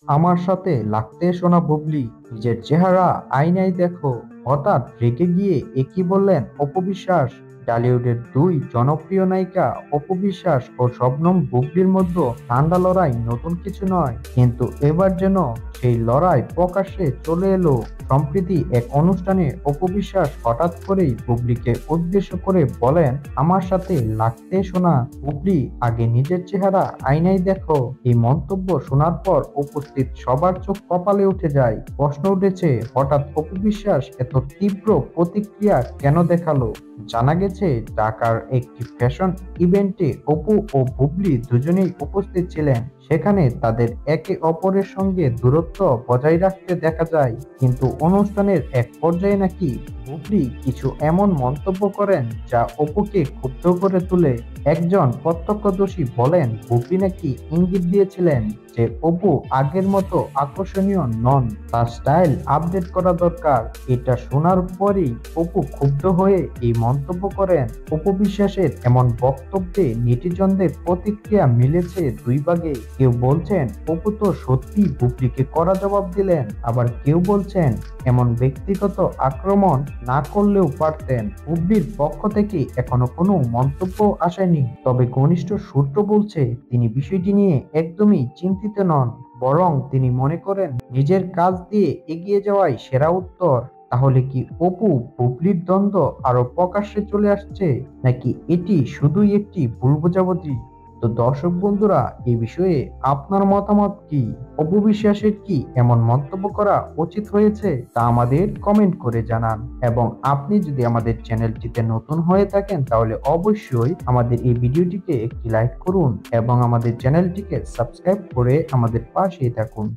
আমার সাথে লাগতে এসো না বুবলি, নিজের চেহারা আয়নায় দেখো। হঠাৎ রেগে গিয়ে একই বললেন অপু বিশ্বাস। টলিউডের দুই জনপ্রিয় নায়িকা অপু বিশ্বাস ও শবনম বুবলির মধ্যে ঠান্ডা লড়াই নতুন কিছু নয়, কিন্তু এবার যেন সেই লড়াই প্রকাশ্যে চলে এলো। সম্প্রতি এক অনুষ্ঠানে অপু বিশ্বাস হঠাৎ করেই বুবলিকে উদ্দেশ্য করে বলেন, আমার সাথে লাগতে এসো না বুবলি, আগে নিজের চেহারা আয়নায় দেখো। এই মন্তব্য শোনার পর উপস্থিত সবার চোখ কপালে উঠে যায়। প্রশ্ন উঠেছে, হঠাৎ অপু বিশ্বাস এত তীব্র প্রতিক্রিয়া কেন দেখালো? জানা গেছে ঢাকার একটি ফ্যাশন ইভেন্টে অপু ও বুবলি দুজনেই উপস্থিত ছিলেন। সেখানে তাদের একে অপরের সঙ্গে দূরত্ব বজায় রাখতে দেখা যায়, কিন্তু অনুষ্ঠানের এক পর্যায়ে নাকি বুবলি কিছু এমন মন্তব্য করেন যা অপুকে ক্ষুব্ধ করে তোলে। একজন প্রত্যক্ষদর্শী বলেন, বুবলি নাকি ইঙ্গিত দিয়েছিলেন যে অপু আগের মতো আকর্ষণীয় নন, তার স্টাইল আপডেট করা দরকার। এটা শোনার পরই অপু ক্ষুব্ধ হয়ে এই মন্তব্য করেন। অপু বিশ্বাসের এমন বক্তব্যে নেটিজনদের প্রতিক্রিয়া মিলেছে দুই ভাগে। কেউ বলছেন অপু তো সত্যি বুবলিকে কড়া জবাব দিলেন, আবার কেউ বলছেন এমন ব্যক্তিগত আক্রমণ না করলেও পারতেন। বুবলির পক্ষ থেকে এখনো কোনো মন্তব্য আসেনি, তবে ঘনিষ্ঠ সূত্র বলছে তিনি বিষয়টি নিয়ে একদমই চিন্তিত নন, বরং তিনি মনে করেন নিজের কাজ দিয়ে এগিয়ে যাওয়াই সেরা উত্তর। তাহলে কি অপু বুবলির দ্বন্দ্ব আরো প্রকাশ্যে চলে আসছে, নাকি এটি শুধুই একটি ভুল বোঝাবুঝি? তো দর্শক বন্ধুরা, এই বিষয়ে আপনার মতামত কি? অপু বিশ্বাসের কি এমন মন্তব্য করা উচিত হয়েছে তা আমাদের কমেন্ট করে জানান। এবং আপনি যদি আমাদের চ্যানেলটিতে নতুন হয়ে থাকেন তাহলে অবশ্যই আমাদের এই ভিডিওটিকে একটি লাইক করুন এবং আমাদের চ্যানেলটিকে সাবস্ক্রাইব করে আমাদের পাশেই থাকুন।